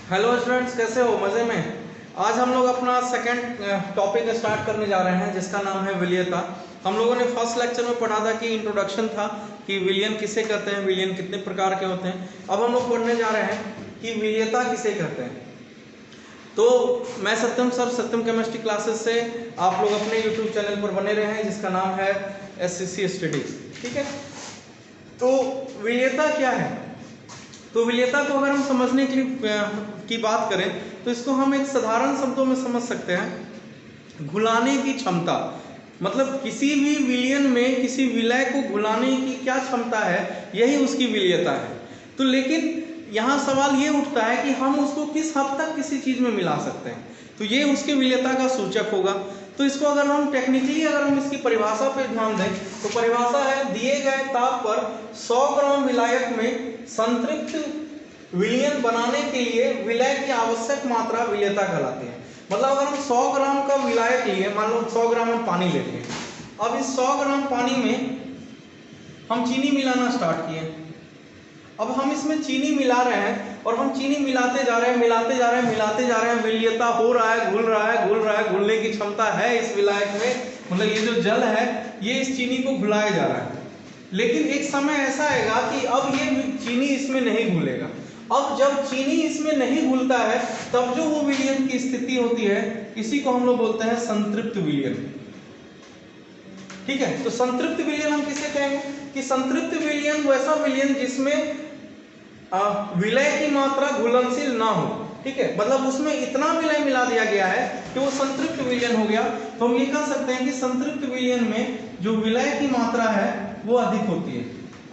Hello students, कैसे हो? मज़े में? आज हम लोग अपना सेकंड टॉपिक स्टार्ट करने जा रहे हैं जिसका नाम है विलियता। हम लोगों ने फर्स्ट लेक्चर में पढ़ा था कि इंट्रोडक्शन था कि विलियन किसे कहते हैं, विलियन कितने प्रकार के होते हैं। अब हम लोग पढ़ने जा रहे हैं कि विलियता किसे कहते हैं। तो मैं सत्यम सर, सत्यम केमिस्ट्री क्लासेस से आप लोग अपने यूट्यूब चैनल पर बने रहे हैं जिसका नाम है SCC स्टडीज। ठीक है, तो विलियता क्या है? तो विलियता को अगर हम समझने की बात करें तो इसको हम एक साधारण शब्दों में समझ सकते हैं, घुलाने की क्षमता। मतलब किसी भी विलयन में किसी विलय को घुलाने की क्या क्षमता है, यही उसकी विलियता है। तो लेकिन यहाँ सवाल ये उठता है कि हम उसको किस हद तक किसी चीज़ में मिला सकते हैं, तो ये उसकी विलियता का सूचक होगा। तो इसको अगर हम टेक्निकली अगर हम इसकी परिभाषा पे ध्यान दें तो परिभाषा है, दिए गए ताप पर 100 ग्राम विलायक में संतृप्त विलयन बनाने के लिए विलय की आवश्यक मात्रा विलियता कहलाती है। मतलब अगर हम 100 ग्राम का विलायक लिए, मान लो 100 ग्राम हम पानी लेते हैं, अब इस 100 ग्राम पानी में हम चीनी मिलाना स्टार्ट किए। अब हम इसमें चीनी मिला रहे हैं और हम चीनी मिलाते जा रहे हैं, मिलाते जा रहे हैं, मिलाते जा रहे हैं, विलियता हो रहा है, घुल रहा है, घुल रहा है, घुलने की क्षमता है इस विलायक में। मतलब ये जो जल है ये इस चीनी को घुलाया जा रहा है। लेकिन एक समय ऐसा आएगा कि अब ये चीनी इसमें नहीं घुलेगा। अब जब चीनी इसमें नहीं घुलता है तब जो वो विलयन की स्थिति होती है, इसी को हम लोग बोलते हैं संतृप्त विलयन। ठीक है, तो संतृप्त विलयन हम किसे कहेंगे कि संतृप्त विलयन वैसा विलयन जिसमें विलय की मात्रा घुलनशील ना हो। ठीक है, मतलब उसमें इतना विलय मिला दिया गया है कि वो संतृप्त विलयन हो गया। तो हम ये कह सकते हैं कि संतृप्त विलयन में जो विलय की मात्रा है वो अधिक होती है,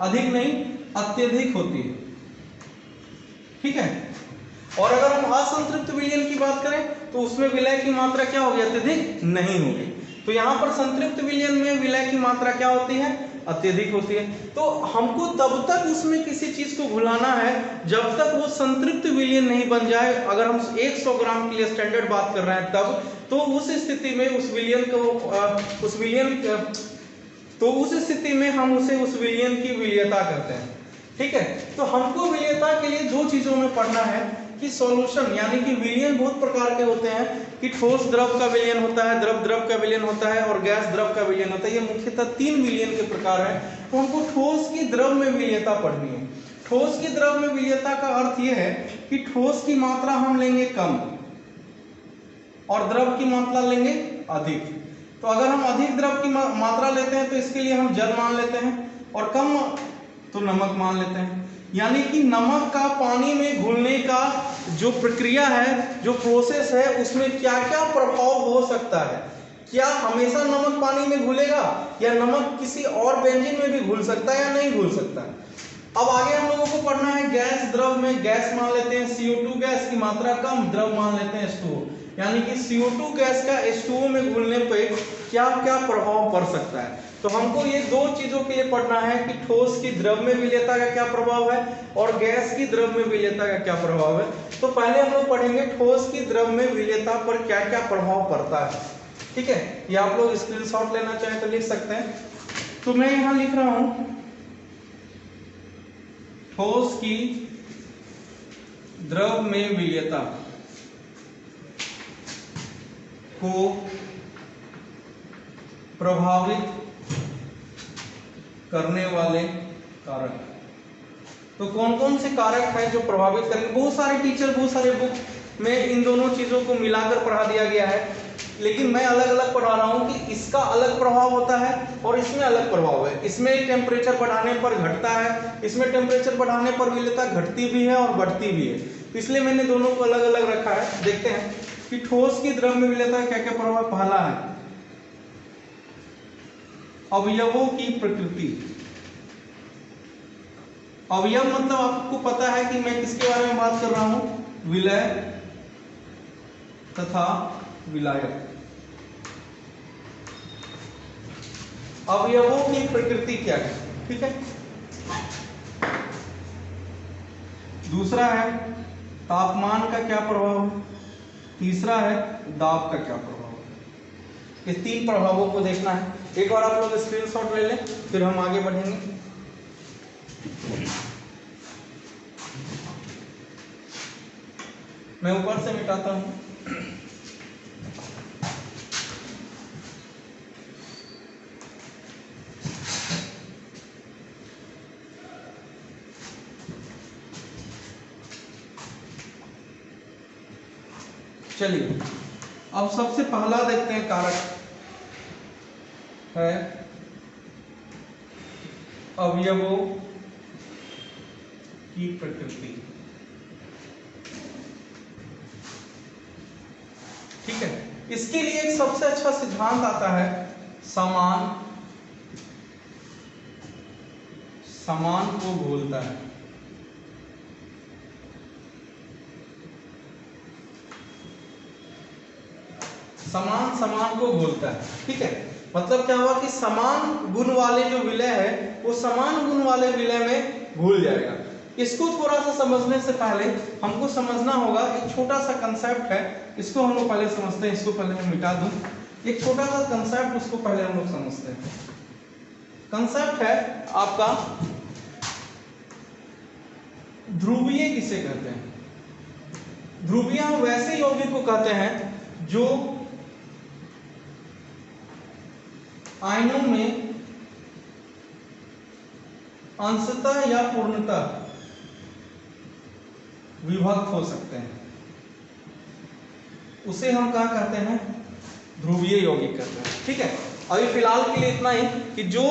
अधिक नहीं अत्यधिक होती है। ठीक है, और अगर हम असंतृप्त विलयन की बात करें तो उसमें विलय की मात्रा क्या होगी? अत्यधिक नहीं होगी। तो यहाँ पर संतृप्त विलयन में विलय की मात्रा क्या होती है? अत्यधिक होती है। तो हमको तब तक उसमें किसी चीज को घुलाना है जब तक वो संतृप्त विलयन नहीं बन जाए। अगर हम 100 ग्राम के लिए स्टैंडर्ड बात कर रहे हैं तब, तो उस स्थिति में उस विलयन में हम उसे उस विलयन की विलियता करते हैं। ठीक है, तो हमको विलियता के लिए दो चीजों में पढ़ना है कि सॉल्यूशन, यानी कि विलयन बहुत प्रकार के होते हैं कि ठोस द्रव का विलयन होता है, द्रव द्रव का विलयन होता है और गैस द्रव का विलयन होता है। ये मुख्यतः 3 विलयन के प्रकार हैं। तो हमको ठोस की द्रव में विलियता पढ़नी है। ठोस की द्रव में विलियता का अर्थ यह है कि ठोस की मात्रा हम लेंगे कम और द्रव की मात्रा लेंगे अधिक। तो अगर हम अधिक द्रव की मात्रा लेते हैं तो इसके लिए हम जल मान लेते हैं, और कम तो नमक मान लेते हैं। यानी कि नमक का पानी में घुलने का जो प्रक्रिया है, जो प्रोसेस है, उसमें क्या क्या प्रभाव हो सकता है। क्या हमेशा नमक पानी में घुलेगा या नमक किसी और व्यंजन में भी घुल सकता है या नहीं घुल सकता है। अब आगे हम लोगों को पढ़ना है गैस द्रव में। गैस मान लेते हैं CO2 गैस की मात्रा कम, द्रव मान लेते हैं H2O। यानी कि CO2 गैस का H2O में घुलने पे क्या क्या प्रभाव पड़ सकता है। तो हमको ये दो चीजों के लिए पढ़ना है कि ठोस की द्रव में विलियता का क्या प्रभाव है और गैस की द्रव में विलियता का क्या प्रभाव है। तो पहले हम लोग पढ़ेंगे ठोस की द्रव में विलियता पर क्या क्या प्रभाव पड़ता है। ठीक है, ये आप लोग स्क्रीनशॉट लेना चाहें तो लिख सकते हैं। तो मैं यहाँ लिख रहा हूं ठोस की द्रव में विलियता को प्रभावित करने वाले कारक। तो कौन कौन से कारक हैं जो प्रभावित करेंगे? बहुत सारे टीचर, बहुत सारे बुक में इन दोनों चीजों को मिलाकर पढ़ा दिया गया है, लेकिन मैं अलग अलग पढ़ा रहा हूं कि इसका अलग प्रभाव होता है और इसमें अलग प्रभाव है। इसमें टेम्परेचर बढ़ाने पर घटता है, इसमें टेम्परेचर बढ़ाने पर विलियता घटती भी है और बढ़ती भी है। तो इसलिए मैंने दोनों को अलग अलग रखा है। देखते हैं कि ठोस की द्रव में विलियता क्या क्या प्रभाव। पहला है अवयवों की प्रकृति। अवयव मतलब आपको पता है कि मैं किसके बारे में बात कर रहा हूं? विलय तथा विलायक। अवयवों की प्रकृति क्या है? ठीक है। दूसरा है तापमान का क्या प्रभाव है। तीसरा है दाब का क्या प्रभाव है। इस 3 प्रभावों को देखना है। एक बार आप लोग स्क्रीनशॉट ले लें, फिर हम आगे बढ़ेंगे। मैं ऊपर से मिटाता हूं। चलिए अब सबसे पहला देखते हैं कारक है अवयवों की प्रकृति। ठीक है, इसके लिए एक सबसे अच्छा सिद्धांत आता है समान को घोलता है। समान को घोलता है। ठीक है, मतलब क्या हुआ कि समान गुण वाले जो विलय है वो समान गुण वाले विलय में घुल जाएगा। इसको थोड़ा सा समझने से पहले हमको समझना होगा, एक छोटा सा कंसेप्ट है, इसको हम लोग पहले समझते हैं। इसको पहले मैं मिटा दूं। एक छोटा सा कंसेप्ट, उसको पहले हम लोग समझते हैं। कंसेप्ट है आपका ध्रुवीय किसे कहते हैं? ध्रुवीय वैसे यौगिक को कहते हैं जो आयनों में अंशतः या पूर्णतः विभक्त हो सकते हैं। उसे हम क्या कहते हैं? ध्रुवीय यौगिक कहते हैं। ठीक है, अभी फिलहाल के लिए इतना ही कि जो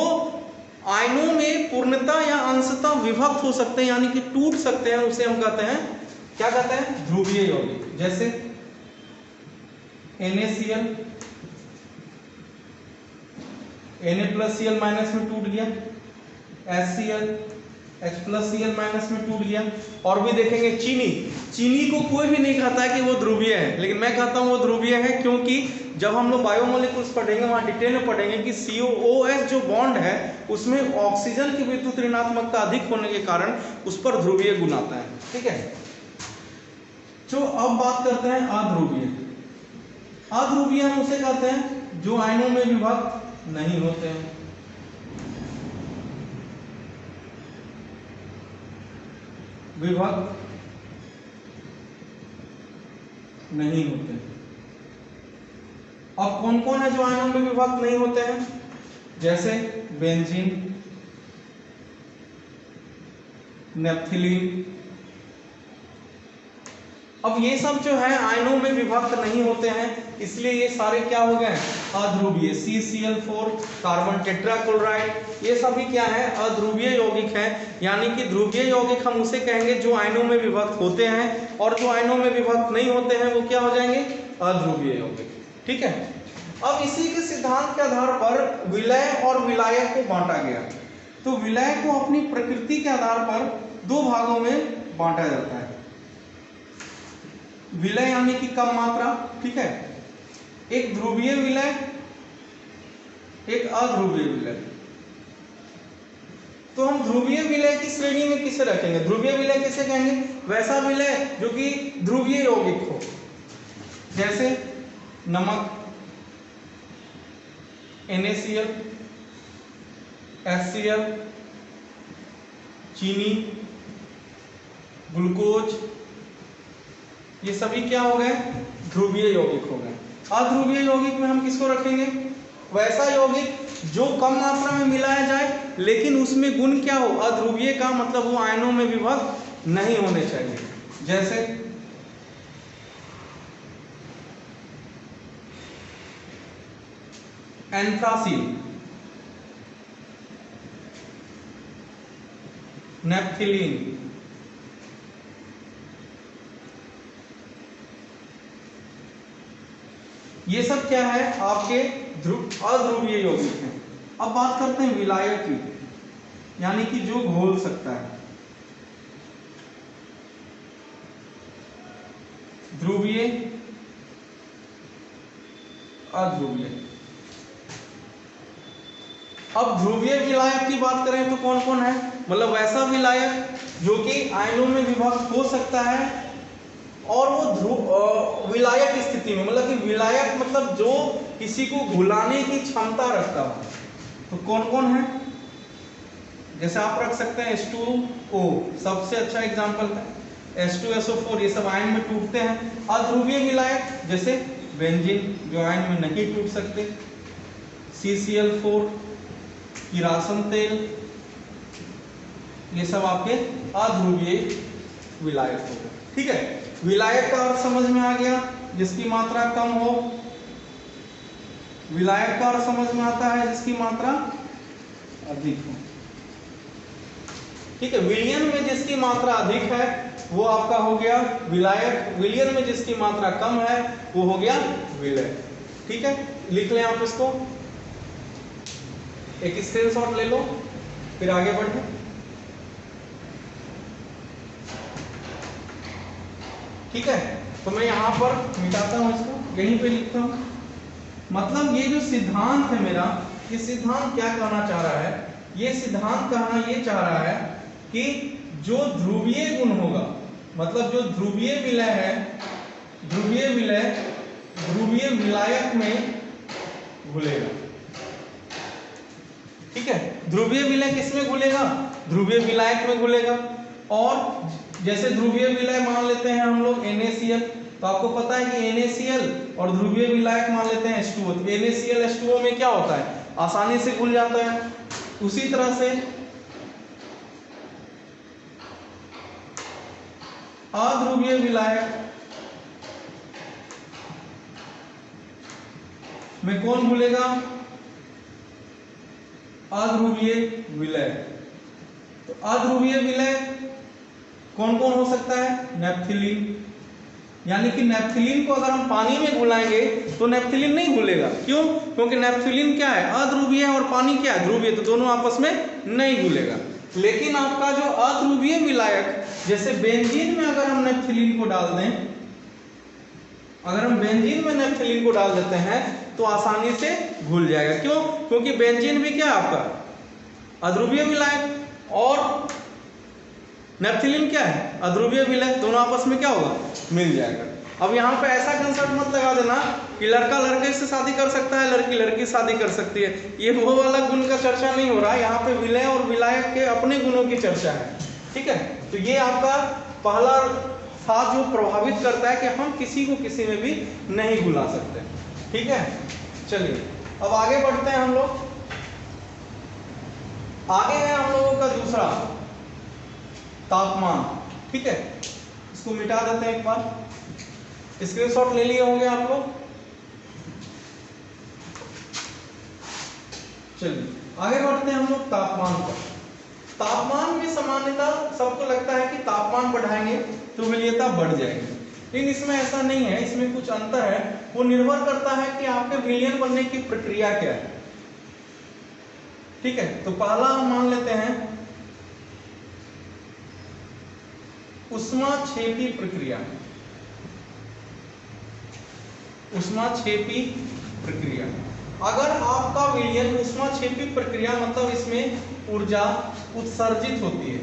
आयनों में पूर्णतः या अंशतः विभक्त हो सकते हैं, यानी कि टूट सकते हैं, उसे हम कहते हैं, क्या कहते हैं? ध्रुवीय यौगिक। जैसे NaCl, Na+Cl माइनस में टूट गया, HCl, H+Cl माइनस में टूट गया। और भी देखेंगे चीनी को कोई भी नहीं कहता है कि वो ध्रुवीय है, लेकिन मैं कहता हूँ वो ध्रुवीय है, क्योंकि जब हम लोग बायोमोलिक्यूल्स पढ़ेंगे वहाँ डिटेल में पढ़ेंगे कि COOH जो बॉन्ड है उसमें ऑक्सीजन की विद्युत ऋणात्मकता अधिक होने के कारण उस पर ध्रुवीय गुण आता है। ठीक है, तो अब बात करते हैं अध्रुवीय। अध्रुवीय हम उसे कहते हैं जो आयनों में विभक्त नहीं होते हैं। विभक्त नहीं होते। अब कौन कौन है जो आयनों में विभक्त नहीं होते हैं? जैसे बेंजीन, नेप्थिलीन। अब ये सब जो है आयनों में विभक्त नहीं होते हैं, इसलिए ये सारे क्या हो गए? अध्रुवीय। CCl4, कार्बन टेट्राक्लोराइड, ये सभी क्या है? अध्रुवीय यौगिक है। यानी कि ध्रुवीय यौगिक हम उसे कहेंगे जो आयनों में विभक्त होते हैं, और जो आयनों में विभक्त नहीं होते हैं वो क्या हो जाएंगे? अध्रुवीय यौगिक। ठीक है, अब इसी के सिद्धांत के आधार पर विलय और विलायक को बांटा गया। तो विलय को अपनी प्रकृति के आधार पर दो भागों में बांटा जाता है। विलय यानी कि कम मात्रा। ठीक है, एक ध्रुवीय विलय, एक अध्रुवीय विलय। तो हम ध्रुवीय विलय की श्रेणी में किसे रखेंगे? ध्रुवीय विलय किसे कहेंगे? वैसा विलय जो कि ध्रुवीय यौगिक हो, जैसे नमक, NaCl, HCl, चीनी, ग्लूकोज, ये सभी क्या हो गए? ध्रुवीय यौगिक हो गए। अध्रुवीय यौगिक में हम किसको रखेंगे? वैसा यौगिक जो कम मात्रा में मिलाया जाए, लेकिन उसमें गुण क्या हो? अध्रुवीय का मतलब वो आयनों में विभक्त नहीं होने चाहिए। जैसे एंथ्रासीन, नेप्थिलीन, ये सब क्या है? आपके अध्रुवीय यौगिक हैं। अब बात करते हैं विलायक की, यानी कि जो घोल सकता है। ध्रुवीय, अध्रुवीय। अब ध्रुवीय विलायक की बात करें तो कौन कौन है? मतलब वैसा विलायक जो कि आयनों में विभक्त हो सकता है और वो विलायक स्थिति में, मतलब कि विलायक मतलब जो किसी को घुलाने की क्षमता रखता हो। तो कौन कौन है? जैसे आप रख सकते हैं H2O, सबसे अच्छा एग्जांपल है। H2SO4 ये सब आयन में टूटते हैं। अध्रुवीय विलायक जैसे बेंजीन जो आयन में नहीं टूट सकते, CCl4, किरासन तेल, ये सब आपके अध्रुवीय विलायक हो गए। ठीक है, विलायक का अर्थ समझ में आ गया, जिसकी मात्रा कम हो। विलायक का अर्थ समझ में आता है जिसकी मात्रा अधिक हो। ठीक है, विलयन में जिसकी मात्रा अधिक है वो आपका हो गया विलायक, विलयन में जिसकी मात्रा कम है वो हो गया विलय। ठीक है, लिख लें आप इसको, एक स्क्रीनशॉट ले लो, फिर आगे बढ़े। ठीक है, तो मैं यहां पर मिटाता हूं इसको, यहीं पे लिखता हूं। मतलब ये जो सिद्धांत है मेरा, ये सिद्धांत क्या कहना चाह रहा है? ये सिद्धांत कहना ये चाह रहा है कि जो ध्रुवीय गुण होगा, मतलब जो ध्रुवीय विलय है, ध्रुवीय विलय ध्रुवीय विलायक में घुलेगा। ठीक है, ध्रुवीय विलय किसमें घुलेगा? ध्रुवीय विलायक में घुलेगा। और जैसे ध्रुवीय विलय मान लेते हैं हम लोग NaCl, तो आपको पता है कि NaCl और ध्रुवीय विलायक मान लेते हैं H2O, तो NaCl H2O में क्या होता है? आसानी से घुल जाता है। उसी तरह से अध्रुवीय विलायक में कौन घुलेगा? अध्रुवीय विलय। तो अध्रुवीय विलय कौन कौन हो सकता है? नेप्थिलीन। यानी कि नेप्थिलीन को अगर हम पानी में घुलाएंगे तो नेप्थिलीन नहीं घुलेगा। क्यों? क्योंकि नेप्थिलीन क्या है? अध्रुवीय है और पानी क्या है? ध्रुवीय, तो दोनों आपस में नहीं घुलेगा। लेकिन आपका जो अध्रुवीय विलायक, जैसे बेंजीन में अगर हम नेप्थिलीन को डाल दें, अगर हम बेंजीन में नेप्थिलीन को डाल देते हैं तो आसानी से घुल जाएगा। क्यों? क्योंकि बेंजीन भी क्या है आपका? अध्रुवीय विलायक, और नेप्थिलीन क्या है? अध्रुवीय विलय, दोनों आपस में क्या होगा? मिल जाएगा। अब यहाँ पे ऐसा कंसेप्ट मत लगा देना कि लड़का लड़के से शादी कर सकता है, लड़की लड़की शादी कर सकती है। ये वो वाला गुण का चर्चा नहीं हो रहा है, यहाँ पे विलय और विलायक के अपने गुणों की चर्चा है। ठीक है, तो ये आपका पहला था जो प्रभावित करता है कि हम किसी को किसी में भी नहीं घुला सकते। ठीक है, चलिए अब आगे बढ़ते हैं हम लोग। आगे है हम लोगों का दूसरा तापमान। ठीक है, इसको मिटा देते हैं एक बार। स्क्रीनशॉट ले लिए होंगे आप लोग। चलिए आगे बढ़ते हैं हम लोग तापमान पर। तापमान में सामान्यतः सबको लगता है कि तापमान बढ़ाएंगे तो विलयता बढ़ जाएगी, लेकिन इसमें ऐसा नहीं है। इसमें कुछ अंतर है, वो निर्भर करता है कि आपके विलयन बनने की प्रक्रिया क्या है। ठीक है, तो पहला हम मान लेते हैं ऊष्माक्षेपी प्रक्रिया। ऊष्माक्षेपी प्रक्रिया, अगर आपका विलयन ऊष्माक्षेपी प्रक्रिया मतलब इसमें ऊर्जा उत्सर्जित होती है।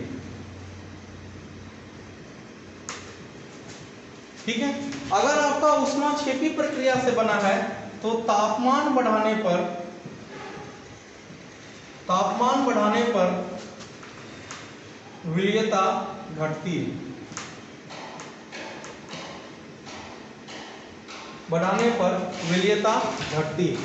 ठीक है, अगर आपका ऊष्माक्षेपी प्रक्रिया से बना है तो तापमान बढ़ाने पर विलयता घटती है। बढ़ाने पर विलयता घटती है।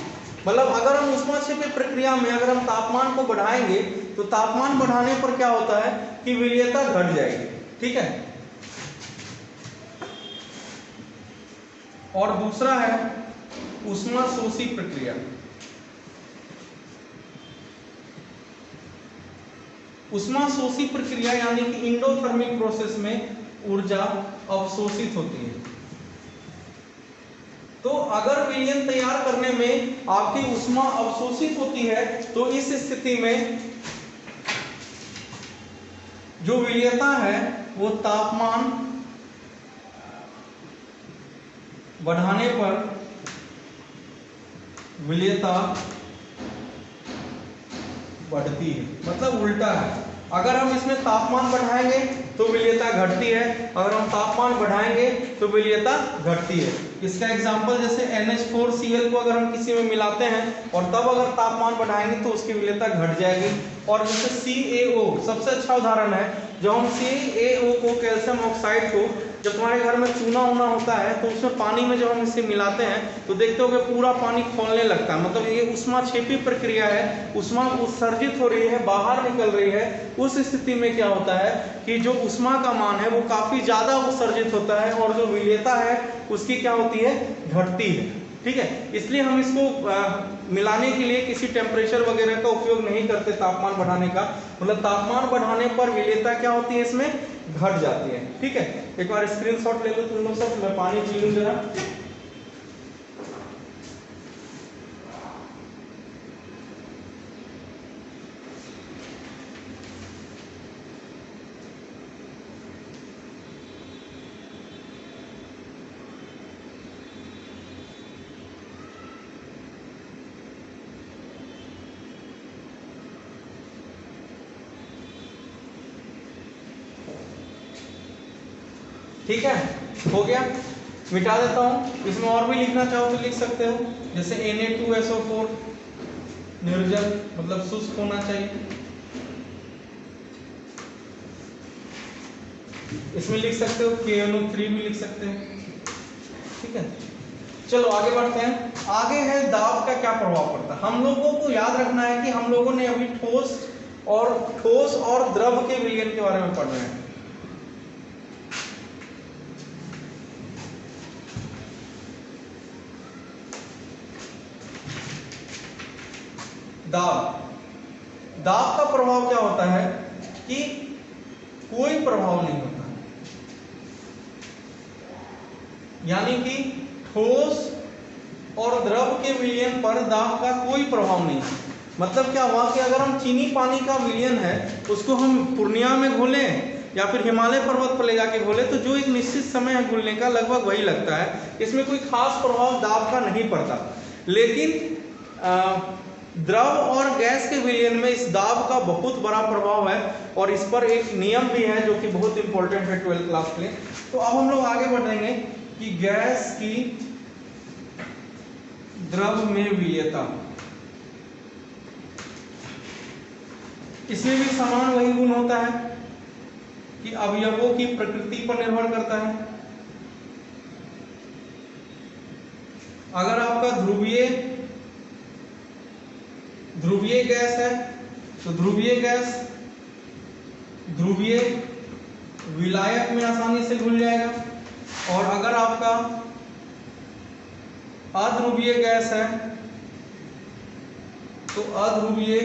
मतलब अगर हम ऊष्माक्षेपी प्रक्रिया में अगर हम तापमान को बढ़ाएंगे तो तापमान बढ़ाने पर क्या होता है कि विलयता घट जाएगी। ठीक है, और दूसरा है ऊष्माशोषी प्रक्रिया। ऊष्माशोषी प्रक्रिया यानी कि इंडोथर्मिक प्रोसेस में ऊर्जा अवशोषित होती है। तो अगर विलयन तैयार करने में आपकी ऊष्मा अवशोषित होती है तो इस स्थिति में जो विलयता है वो तापमान बढ़ाने पर विलयता बढ़ती है। मतलब उल्टा है, अगर हम इसमें तापमान बढ़ाएंगे तो विलयता घटती है, अगर हम तापमान बढ़ाएंगे तो विलयता घटती है। इसका एग्जांपल जैसे NH4Cl को अगर हम किसी में मिलाते हैं और तब अगर तापमान बढ़ाएंगे तो उसकी विलयता घट जाएगी। और जैसे CaO सबसे अच्छा उदाहरण है, जब हम CaO को, कैल्शियम ऑक्साइड को, जब तुम्हारे घर में चूना ऊना होता है तो उसमें पानी में जब हम इसे मिलाते हैं तो देखते हो कि पूरा पानी खौलने लगता है। मतलब ये ऊष्माक्षेपी प्रक्रिया है, ऊष्मा उत्सर्जित हो रही है, बाहर निकल रही है। उस स्थिति में क्या होता है कि जो ऊष्मा का मान है वो काफी ज्यादा उत्सर्जित होता है और जो विलेयता है उसकी क्या होती है, घटती है। ठीक है, इसलिए हम इसको मिलाने के लिए किसी टेम्परेचर वगैरह का उपयोग नहीं करते, तापमान बढ़ाने का। मतलब तापमान बढ़ाने पर विलेयता क्या होती है, इसमें घट जाती है। ठीक है, एक बार स्क्रीनशॉट ले लो तुम लोग सब, मैं पानी पी लूं जरा। ठीक है, हो गया, मिटा देता हूं। इसमें और भी लिखना चाहो तो लिख सकते हो, जैसे Na2SO4 निर्जल, मतलब शुष्क होना चाहिए। इसमें लिख सकते हो KNO3 भी लिख सकते हो। ठीक है, चलो आगे बढ़ते हैं। आगे है दाब का क्या प्रभाव पड़ता है। हम लोगों को याद रखना है कि हम लोगों ने अभी ठोस और द्रव के विलयन के बारे में पढ़ रहे हैं। दाब का प्रभाव क्या होता है कि कोई प्रभाव नहीं होता, यानी कि ठोस और द्रव के विलयन पर दाब का कोई प्रभाव नहीं है। मतलब क्या हुआ कि अगर हम चीनी पानी का विलयन है उसको हम पूर्णिया में घोलें या फिर हिमालय पर्वत पर ले जाके घोले तो जो एक निश्चित समय है घुलने का लगभग वही लगता है, इसमें कोई खास प्रभाव दाब का नहीं पड़ता। लेकिन द्रव और गैस के विलयन में इस दाब का बहुत बड़ा प्रभाव है और इस पर एक नियम भी है जो कि बहुत इंपॉर्टेंट है 12th क्लास के लिए। तो अब हम लोग आगे बढ़ेंगे कि गैस की द्रव में विलयता, इसमें भी समान वही गुण होता है कि अवयवों की प्रकृति पर निर्भर करता है। अगर आपका ध्रुवीय गैस है तो ध्रुवीय गैस ध्रुवीय विलायक में आसानी से घुल जाएगा, और अगर आपका अध्रुवीय गैस है तो अध्रुवीय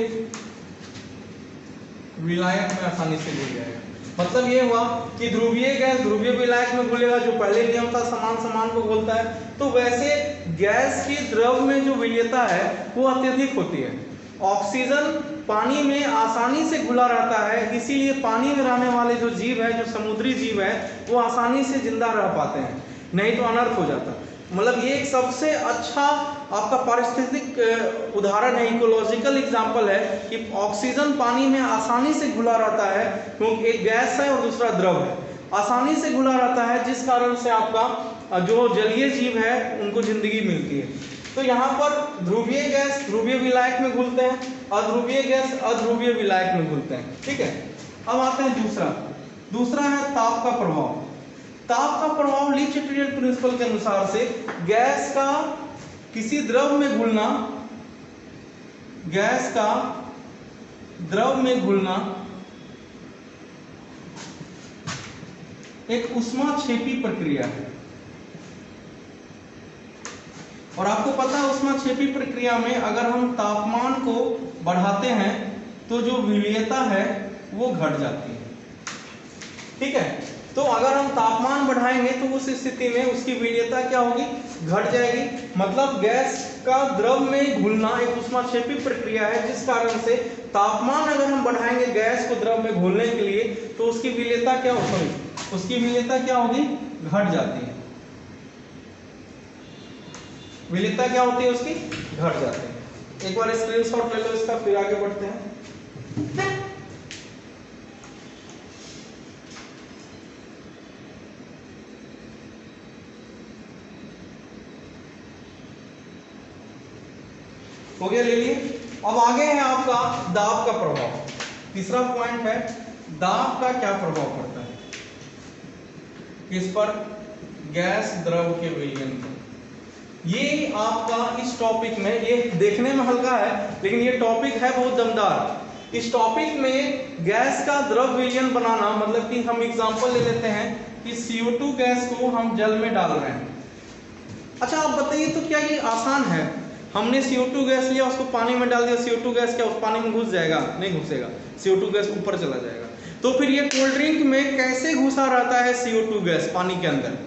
विलायक में आसानी से घुल जाएगा। मतलब ये हुआ कि ध्रुवीय गैस ध्रुवीय विलायक में घुलेगा, जो पहले नियम था समान को घोलता है। तो वैसे गैस की द्रव में जो विलयता है वो अत्यधिक होती है। ऑक्सीजन पानी में आसानी से घुला रहता है, इसीलिए पानी में रहने वाले जो जीव है, जो समुद्री जीव है, वो आसानी से जिंदा रह पाते हैं, नहीं तो अनर्थ हो जाता। मतलब ये एक सबसे अच्छा आपका पारिस्थितिक उदाहरण है, इकोलॉजिकल एग्जाम्पल है कि ऑक्सीजन पानी में आसानी से घुला रहता है, क्योंकि एक गैस है और दूसरा द्रव है, आसानी से घुला रहता है, जिस कारण से आपका जो जलीय जीव है उनको जिंदगी मिलती है। तो यहाँ पर ध्रुवीय गैस ध्रुवीय विलायक में घुलते हैं, अध्रुवीय गैस अध्रुवीय विलायक में घुलते हैं। ठीक है, अब आते हैं दूसरा है ताप का प्रभाव। ताप का प्रभाव ली चिटरियल प्रिंसिपल के अनुसार से गैस का किसी द्रव में घुलना, गैस का द्रव में घुलना एक ऊष्माक्षेपी प्रक्रिया है। और आपको पता है ऊष्माक्षेपी प्रक्रिया में अगर हम तापमान को बढ़ाते हैं तो जो विलयता है वो घट जाती है। ठीक है, तो अगर हम तापमान बढ़ाएंगे तो उस स्थिति में उसकी विलयता क्या होगी, घट जाएगी। मतलब गैस का द्रव में घुलना एक ऊष्माक्षेपी प्रक्रिया है, जिस कारण से तापमान अगर हम बढ़ाएंगे गैस को द्रव में घोलने के लिए तो उसकी विलयता क्या होगी, घट जाती है। विलयता क्या होती है उसकी, घट जाती है। एक बार स्क्रीनशॉट ले लो इसका, फिर आगे बढ़ते हैं। हो गया, ले लिए। अब आगे है आपका दाब का प्रभाव। तीसरा पॉइंट है दाब का क्या प्रभाव पड़ता है किस पर, गैस द्रव के विलयन पर। ये आपका इस टॉपिक में, ये देखने में हल्का है लेकिन ये टॉपिक है बहुत दमदार। इस टॉपिक में गैस का द्रव विलयन बनाना, मतलब कि हम एग्जांपल ले लेते हैं कि CO2 गैस को हम जल में डाल रहे हैं। अच्छा आप बताइए तो क्या ये आसान है? हमने CO2 गैस लिया, उसको पानी में डाल दिया, CO2 गैस क्या उस पानी में घुस जाएगा? नहीं घुसेगा, CO2 गैस ऊपर चला जाएगा। तो फिर ये कोल्ड ड्रिंक में कैसे घुसा रहता है CO2 गैस पानी के अंदर?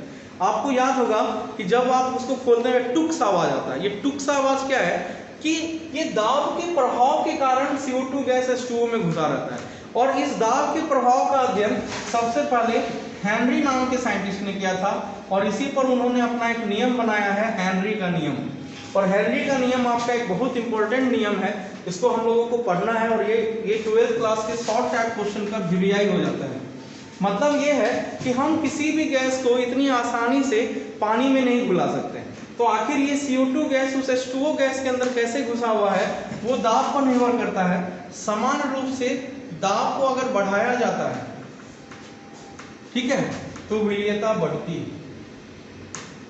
आपको याद होगा कि जब आप उसको खोलते हैं टुक सा आवाज आता है। ये टुक सा आवाज क्या है कि ये दाब के प्रभाव के कारण CO2 गैस H2O में घुसा रहता है। और इस दाब के प्रभाव का अध्ययन सबसे पहले हेनरी नाम के साइंटिस्ट ने किया था और इसी पर उन्होंने अपना एक नियम बनाया है, हेनरी का नियम। और हेनरी का नियम आपका एक बहुत इंपॉर्टेंट नियम है, इसको हम लोगों को पढ़ना है और ये 12th क्लास के शॉर्ट टैग क्वेश्चन का VVI हो जाता है। मतलब ये है कि हम किसी भी गैस को इतनी आसानी से पानी में नहीं घुला सकते। तो आखिर ये CO2 गैस उस H2O गैस के अंदर कैसे घुसा हुआ है, वो दाब पर निर्भर करता है। समान रूप से दाब को अगर बढ़ाया जाता है, ठीक है, तो विलीयता बढ़ती है।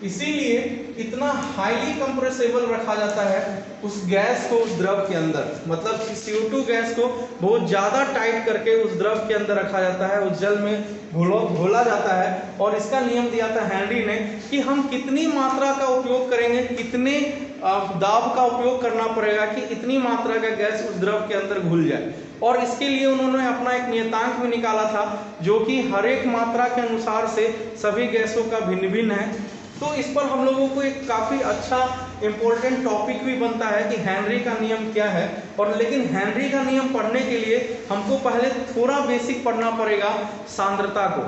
इसीलिए इतना हाईली कंप्रेसेबल रखा जाता है उस गैस को उस द्रव के अंदर, मतलब CO2 गैस को बहुत ज़्यादा टाइट करके उस द्रव के अंदर रखा जाता है, उस जल में घोला जाता है। और इसका नियम दिया था हेनरी ने कि हम कितनी मात्रा का उपयोग करेंगे, कितने दाब का उपयोग करना पड़ेगा कि इतनी मात्रा का गैस उस द्रव के अंदर घुल जाए। और इसके लिए उन्होंने अपना एक नियतांक भी निकाला था जो कि हर एक मात्रा के अनुसार से सभी गैसों का भिन्न भिन्न है। तो इस पर हम लोगों को एक काफ़ी अच्छा इम्पोर्टेंट टॉपिक भी बनता है कि हेनरी का नियम क्या है। और लेकिन हेनरी का नियम पढ़ने के लिए हमको पहले थोड़ा बेसिक पढ़ना पड़ेगा सांद्रता को,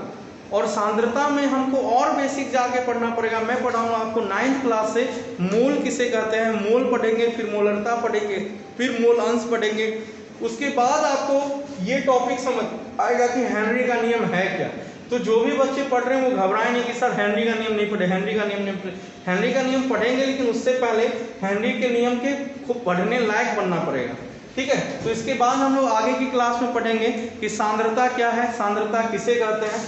और सांद्रता में हमको और बेसिक जाके पढ़ना पड़ेगा। मैं पढ़ाऊंगा आपको 9th क्लास से मोल किसे कहते हैं, मोल पढ़ेंगे, फिर मोलरता पढ़ेंगे, फिर मोल अंश पढ़ेंगे। उसके बाद आपको ये टॉपिक समझ आएगा कि हेनरी का नियम है क्या। तो जो भी बच्चे पढ़ रहे हैं वो घबराए नहीं कि सर हेनरी का नियम नहीं पढ़े, हेनरी का नियम नहीं पढ़े। हेनरी का नियम पढ़ेंगे लेकिन उससे पहले हेनरी के नियम के खूब पढ़ने लायक बनना पड़ेगा, ठीक है। तो इसके बाद हम लोग आगे की क्लास में पढ़ेंगे कि सांद्रता क्या है, सांद्रता किसे कहते हैं,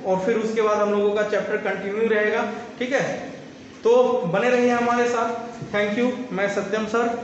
और फिर उसके बाद हम लोगों का चैप्टर कंटिन्यू रहेगा, ठीक है। तो बने रहिए हमारे साथ। Thank you. मैं सत्यम सर।